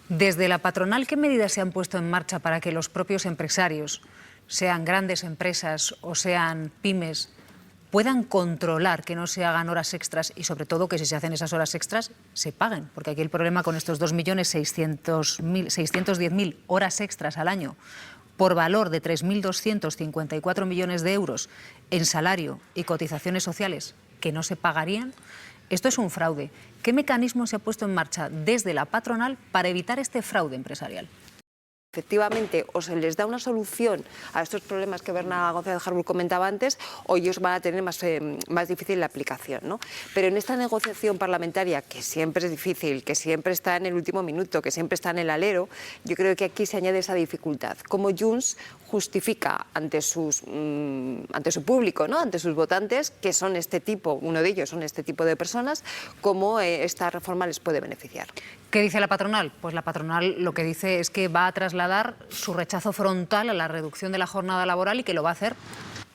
Desde la patronal, ¿qué medidas se han puesto en marcha para que los propios empresarios, sean grandes empresas o sean pymes, puedan controlar que no se hagan horas extras y, sobre todo, que si se hacen esas horas extras, se paguen? Porque aquí el problema con estos 2.610.000 horas extras al año, por valor de 3.254 millones de euros en salario y cotizaciones sociales que no se pagarían, esto es un fraude. ¿Qué mecanismo se ha puesto en marcha desde la patronal para evitar este fraude empresarial? Efectivamente, o se les da una solución a estos problemas que Berna González Harbour comentaba antes, o ellos van a tener más difícil la aplicación, ¿no? Pero en esta negociación parlamentaria, que siempre es difícil, que siempre está en el último minuto, que siempre está en el alero, yo creo que aquí se añade esa dificultad. Como Junts justifica ante su público, ¿no?, ante sus votantes, que son este tipo, uno de ellos son este tipo de personas, cómo esta reforma les puede beneficiar. ¿Qué dice la patronal? Pues la patronal lo que dice es que va a trasladar su rechazo frontal a la reducción de la jornada laboral y que lo va a hacer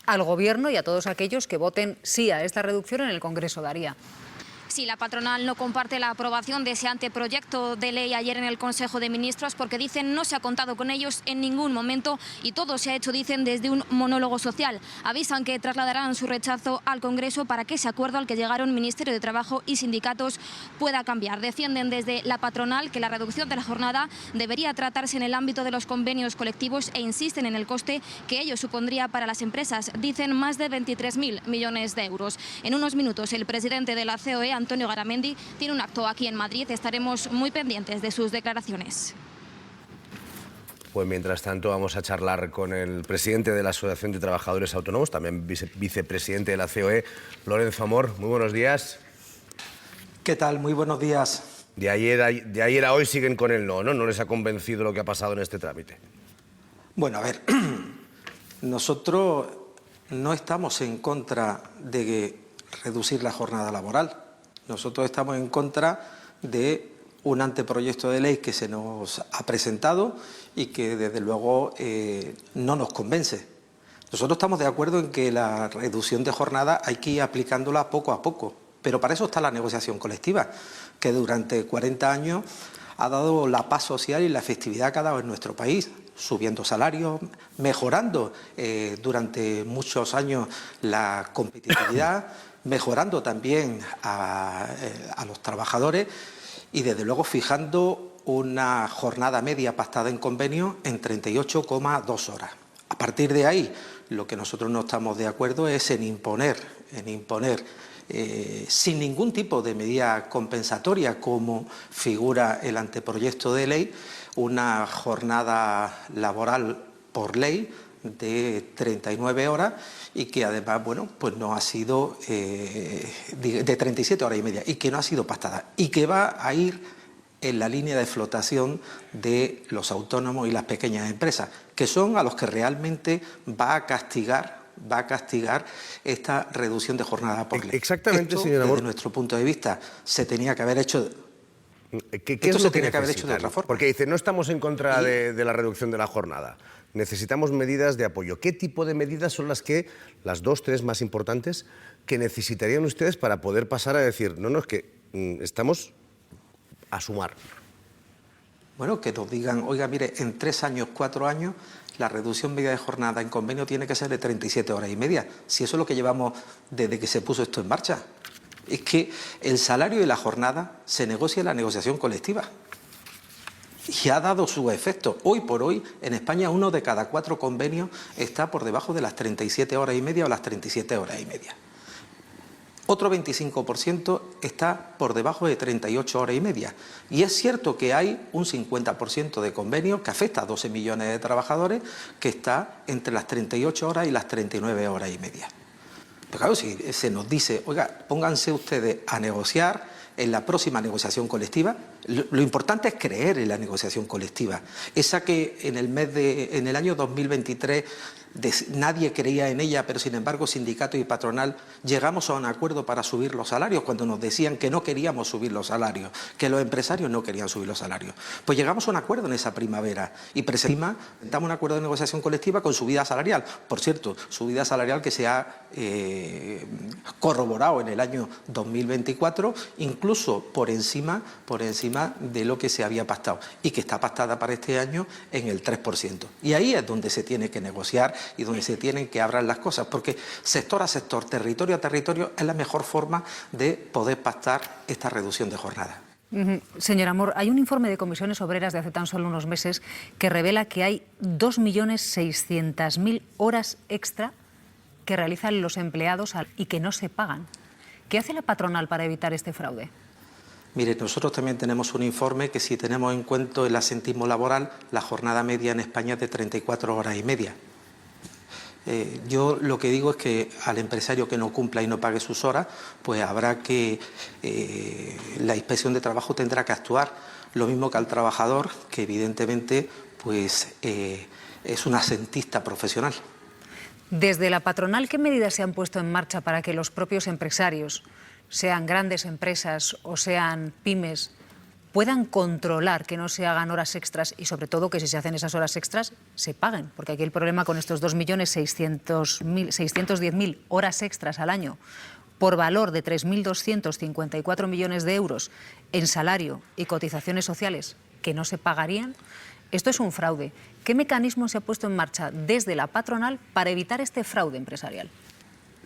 al Gobierno y a todos aquellos que voten sí a esta reducción en el Congreso. Daría. Sí, la patronal no comparte la aprobación de ese anteproyecto de ley ayer en el Consejo de Ministros porque dicen no se ha contado con ellos en ningún momento y todo se ha hecho, dicen, desde un monólogo social. Avisan que trasladarán su rechazo al Congreso para que ese acuerdo al que llegaron Ministerio de Trabajo y sindicatos pueda cambiar. Defienden desde la patronal que la reducción de la jornada debería tratarse en el ámbito de los convenios colectivos e insisten en el coste que ello supondría para las empresas. Dicen más de 23.000 millones de euros. En unos minutos el presidente de la COE, Antonio Garamendi, tiene un acto aquí en Madrid. Estaremos muy pendientes de sus declaraciones. Pues mientras tanto vamos a charlar con el presidente de la Asociación de Trabajadores Autónomos, también vicepresidente de la COE, Lorenzo Amor. Muy buenos días. ¿Qué tal? Muy buenos días. De ayer a hoy siguen con el no, ¿no? ¿No les ha convencido lo que ha pasado en este trámite? Bueno, a ver, nosotros no estamos en contra de reducir la jornada laboral. Nosotros estamos en contra de un anteproyecto de ley que se nos ha presentado y que desde luego no nos convence. Nosotros estamos de acuerdo en que la reducción de jornada hay que ir aplicándola poco a poco, pero para eso está la negociación colectiva, que durante 40 años ha dado la paz social y la efectividad que ha dado en nuestro país, subiendo salarios, mejorando durante muchos años la competitividad, mejorando también a los trabajadores y, desde luego, fijando una jornada media pactada en convenio en 38,2 horas. A partir de ahí, lo que nosotros no estamos de acuerdo es en imponer sin ningún tipo de medida compensatoria, como figura el anteproyecto de ley, una jornada laboral por ley de 39 horas y que además, bueno, pues no ha sido de 37 horas y media y que no ha sido pactada y que va a ir en la línea de flotación de los autónomos y las pequeñas empresas, que son a los que realmente va a castigar esta reducción de jornada por ley. Exactamente, Esto, señor Amor. desde nuestro punto de vista, se tenía que haber hecho. ¿Qué es lo se que tenía que haber hecho de otra forma. Porque dice, no estamos en contra de la reducción de la jornada. Necesitamos medidas de apoyo. ¿Qué tipo de medidas son las 2, 3 más importantes que necesitarían ustedes para poder pasar a decir, no, es que estamos a sumar? Bueno, que nos digan, oiga, mire, en 3 años, 4 años, la reducción media de jornada en convenio tiene que ser de 37 horas y media. Si eso es lo que llevamos desde que se puso esto en marcha. Es que el salario y la jornada se negocia en la negociación colectiva. Y ha dado su efecto. Hoy por hoy, en España, 1 de cada 4 convenios está por debajo de las 37 horas y media o las 37 horas y media. Otro 25% está por debajo de 38 horas y media. Y es cierto que hay un 50% de convenios que afecta a 12 millones de trabajadores que está entre las 38 horas y las 39 horas y media. Pero claro, si se nos dice, oiga, pónganse ustedes a negociar en la próxima negociación colectiva, lo importante es creer en la negociación colectiva. Esa que en el año 2023 nadie creía en ella, pero sin embargo sindicato y patronal llegamos a un acuerdo para subir los salarios cuando nos decían que no queríamos subir los salarios, que los empresarios no querían subir los salarios. Pues llegamos a un acuerdo en esa primavera y presentamos un acuerdo de negociación colectiva con subida salarial. Por cierto, subida salarial que se ha corroborado en el año 2024, incluso por encima de lo que se había pactado y que está pactada para este año en el 3%. Y ahí es donde se tiene que negociar y donde se tienen que hablar las cosas, porque sector a sector, territorio a territorio, es la mejor forma de poder pactar esta reducción de jornada. Señor Amor, hay un informe de Comisiones Obreras de hace tan solo unos meses que revela que hay 2.600.000 horas extra que realizan los empleados y que no se pagan. ¿Qué hace la patronal para evitar este fraude? Mire, nosotros también tenemos un informe que, si tenemos en cuenta el asentismo laboral, la jornada media en España es de 34 horas y media. Yo lo que digo es que al empresario que no cumpla y no pague sus horas, pues habrá que, la Inspección de Trabajo tendrá que actuar, lo mismo que al trabajador, que evidentemente pues, es un asentista profesional. Desde la patronal, ¿qué medidas se han puesto en marcha para que los propios empresarios, sean grandes empresas o sean pymes, puedan controlar que no se hagan horas extras y, sobre todo, que si se hacen esas horas extras, se paguen? Porque aquí el problema con estos 2.610.000 horas extras al año, por valor de 3.254 millones de euros en salario y cotizaciones sociales que no se pagarían, esto es un fraude. ¿Qué mecanismo se ha puesto en marcha desde la patronal para evitar este fraude empresarial?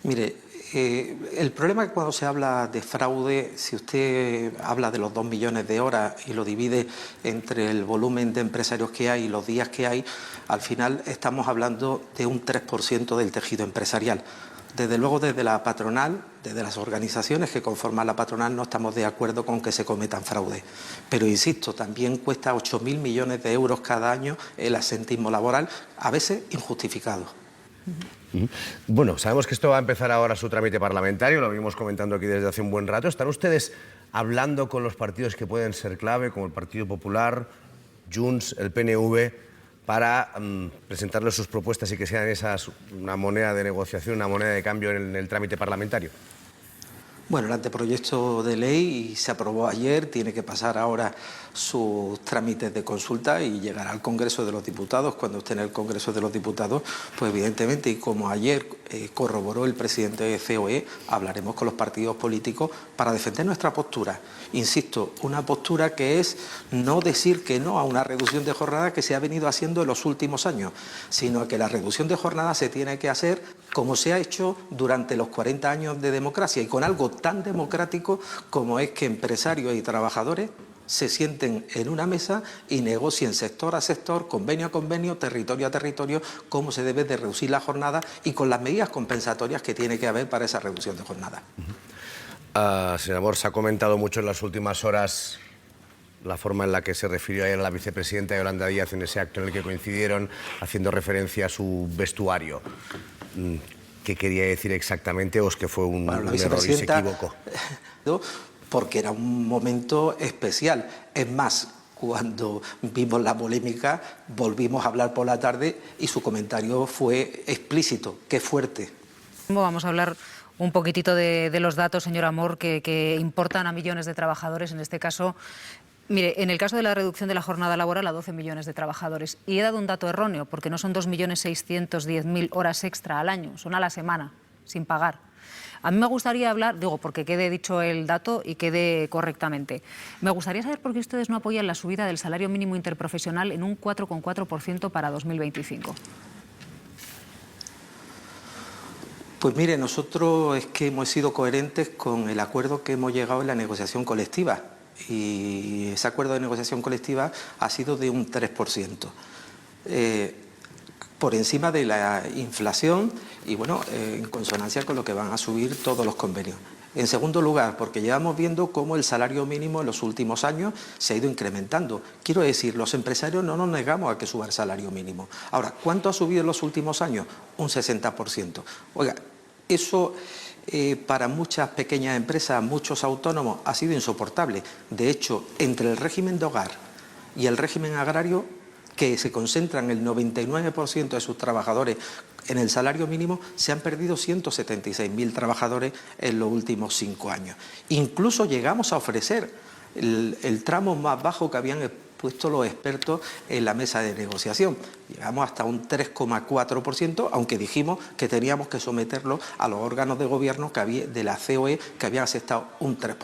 Mire, el problema es que cuando se habla de fraude, si usted habla de los 2 millones de horas y lo divide entre el volumen de empresarios que hay y los días que hay, al final estamos hablando de un 3% del tejido empresarial. Desde luego, desde la patronal, desde las organizaciones que conforman la patronal, no estamos de acuerdo con que se cometan fraudes. Pero insisto, también cuesta 8.000 millones de euros cada año el asentismo laboral, a veces injustificado. Bueno, sabemos que esto va a empezar ahora su trámite parlamentario, lo venimos comentando aquí desde hace un buen rato. ¿Están ustedes hablando con los partidos que pueden ser clave, como el Partido Popular, Junts, el PNV, para presentarles sus propuestas y que sean esas una moneda de negociación, una moneda de cambio en el trámite parlamentario? Bueno, el anteproyecto de ley se aprobó ayer, tiene que pasar ahora sus trámites de consulta y llegará al Congreso de los Diputados. Cuando esté en el Congreso de los Diputados, pues evidentemente, y como ayer corroboró el presidente de COE, hablaremos con los partidos políticos para defender nuestra postura. Insisto, una postura que es no decir que no a una reducción de jornada que se ha venido haciendo en los últimos años, sino que la reducción de jornada se tiene que hacer como se ha hecho durante los 40 años de democracia y con algo tan democrático como es que empresarios y trabajadores se sienten en una mesa y negocien sector a sector, convenio a convenio, territorio a territorio, cómo se debe de reducir la jornada y con las medidas compensatorias que tiene que haber para esa reducción de jornada. Señor Amor, se ha comentado mucho en las últimas horas la forma en la que se refirió ayer a la vicepresidenta Yolanda Díaz en ese acto en el que coincidieron, haciendo referencia a su vestuario. ¿Qué quería decir exactamente o es que fue un error y se equivocó? Porque era un momento especial. Es más, cuando vimos la polémica, volvimos a hablar por la tarde y su comentario fue explícito. ¡Qué fuerte! Vamos a hablar un poquitito de los datos, señor Amor, que importan a millones de trabajadores. En este caso, mire, en el caso de la reducción de la jornada laboral a 12 millones de trabajadores. Y he dado un dato erróneo, porque no son 2.610.000 horas extra al año, son a la semana, sin pagar. A mí me gustaría hablar, digo, porque quede dicho el dato y quede correctamente, me gustaría saber por qué ustedes no apoyan la subida del salario mínimo interprofesional en un 4,4% para 2025. Pues mire, nosotros es que hemos sido coherentes con el acuerdo que hemos llegado en la negociación colectiva y ese acuerdo de negociación colectiva ha sido de un 3%. Por encima de la inflación y, bueno, en consonancia con lo que van a subir todos los convenios. En segundo lugar, porque llevamos viendo cómo el salario mínimo en los últimos años se ha ido incrementando. Quiero decir, los empresarios no nos negamos a que suba el salario mínimo. Ahora, ¿cuánto ha subido en los últimos años? Un 60%. Oiga, eso para muchas pequeñas empresas, muchos autónomos, ha sido insoportable. De hecho, entre el régimen de hogar y el régimen agrario, que se concentran el 99% de sus trabajadores En el salario mínimo se han perdido 176.000 trabajadores en los últimos 5 años. Incluso llegamos a ofrecer el tramo más bajo que habían puesto los expertos en la mesa de negociación. Llegamos hasta un 3,4%, aunque dijimos que teníamos que someterlo a los órganos de gobierno de la COE, que habían aceptado un 3%.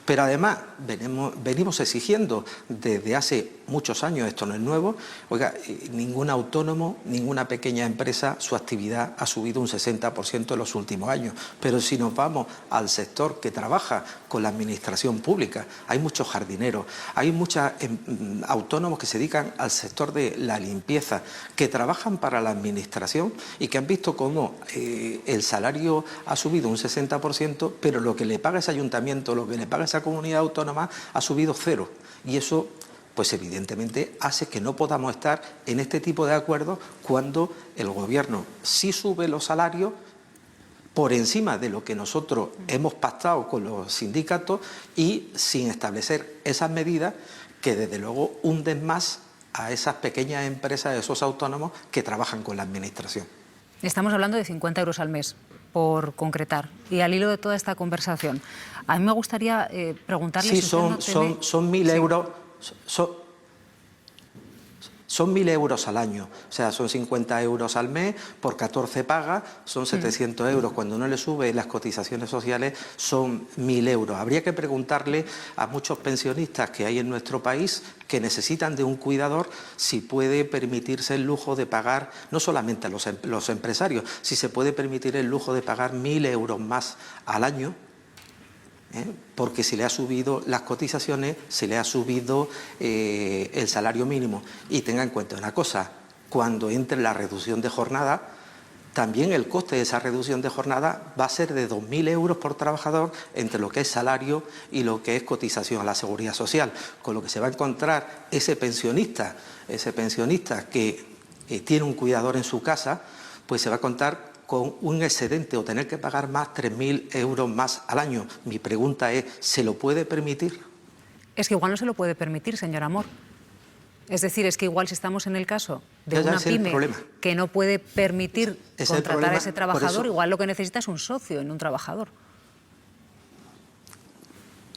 Pero además venimos exigiendo desde hace muchos años, esto no es nuevo, oiga, ningún autónomo, ninguna pequeña empresa, su actividad ha subido un 60% en los últimos años. Pero si nos vamos al sector que trabaja con la administración pública, hay muchos jardineros, hay muchos autónomos que se dedican al sector de la limpieza, que trabajan para la administración y que han visto cómo el salario ha subido un 60%, pero lo que le paga ese ayuntamiento, lo que le paga esa comunidad autónoma ha subido 0. Y eso, pues evidentemente, hace que no podamos estar en este tipo de acuerdos cuando el Gobierno sí sube los salarios por encima de lo que nosotros hemos pactado con los sindicatos y sin establecer esas medidas que desde luego hunden más a esas pequeñas empresas, a esos autónomos que trabajan con la Administración. Estamos hablando de 50 euros al mes, por concretar. Y al hilo de toda esta conversación, a mí me gustaría preguntarle... Sí, son 1.000 euros... Son 1.000 euros al año, o sea, son 50 euros al mes, por 14 pagas, son 700 euros. Cuando uno le sube las cotizaciones sociales, son 1.000 euros. Habría que preguntarle a muchos pensionistas que hay en nuestro país que necesitan de un cuidador si puede permitirse el lujo de pagar, no solamente a los empresarios, si se puede permitir el lujo de pagar 1.000 euros más al año, porque se le ha subido las cotizaciones, se le ha subido el salario mínimo. Y tenga en cuenta una cosa, cuando entre la reducción de jornada, también el coste de esa reducción de jornada va a ser de 2.000 euros por trabajador entre lo que es salario y lo que es cotización a la Seguridad Social, con lo que se va a encontrar ese pensionista que tiene un cuidador en su casa, pues se va a contar con un excedente o tener que pagar más 3.000 euros más al año. Mi pregunta es, ¿se lo puede permitir? Es que igual no se lo puede permitir, señor Amor. Es decir, es que igual si estamos en el caso de una pyme que no puede permitir contratar a ese trabajador, igual lo que necesita es un socio, no un trabajador.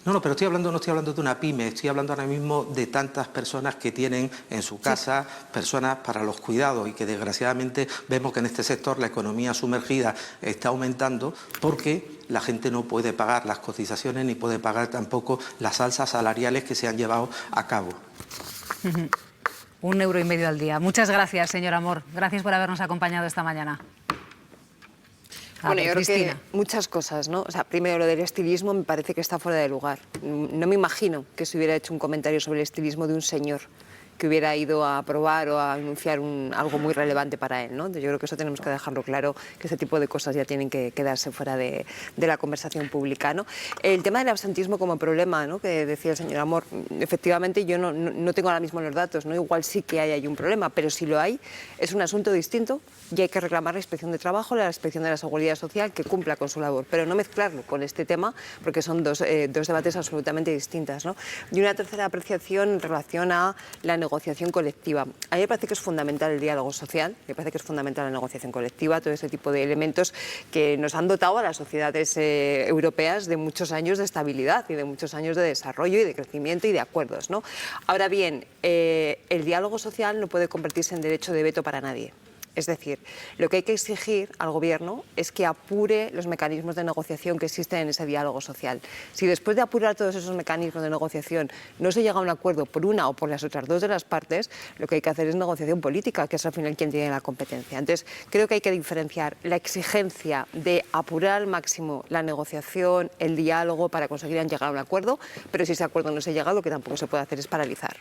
No, pero no estoy hablando de una pyme, estoy hablando ahora mismo de tantas personas que tienen en su casa personas para los cuidados y que desgraciadamente vemos que en este sector la economía sumergida está aumentando porque la gente no puede pagar las cotizaciones ni puede pagar tampoco las alzas salariales que se han llevado a cabo. 1,5 euros al día. Muchas gracias, señor Amor. Gracias por habernos acompañado esta mañana. Bueno, yo creo que muchas cosas, ¿no? O sea, primero, lo del estilismo me parece que está fuera de lugar. No me imagino que se hubiera hecho un comentario sobre el estilismo de un señor que hubiera ido a aprobar o a anunciar algo muy relevante para él, ¿no? Yo creo que eso tenemos que dejarlo claro, que ese tipo de cosas ya tienen que quedarse fuera de la conversación pública, ¿no? El tema del absentismo como problema, ¿no?, que decía el señor Amor, efectivamente yo no tengo ahora mismo los datos, ¿no? Igual sí que hay un problema, pero si lo hay, es un asunto distinto y hay que reclamar la Inspección de Trabajo, la Inspección de la Seguridad Social, que cumpla con su labor, pero no mezclarlo con este tema, porque son dos debates absolutamente distintas, ¿no? Y una tercera apreciación en relación a la negociación colectiva. A mí me parece que es fundamental el diálogo social, me parece que es fundamental la negociación colectiva, todo ese tipo de elementos que nos han dotado a las sociedades europeas de muchos años de estabilidad y de muchos años de desarrollo y de crecimiento y de acuerdos, ¿no? Ahora bien, el diálogo social no puede convertirse en derecho de veto para nadie. Es decir, lo que hay que exigir al Gobierno es que apure los mecanismos de negociación que existen en ese diálogo social. Si después de apurar todos esos mecanismos de negociación no se llega a un acuerdo por una o por las otras dos de las partes, lo que hay que hacer es negociación política, que es al final quien tiene la competencia. Entonces, creo que hay que diferenciar la exigencia de apurar al máximo la negociación, el diálogo para conseguir llegar a un acuerdo, pero si ese acuerdo no se llega, lo que tampoco se puede hacer es paralizar.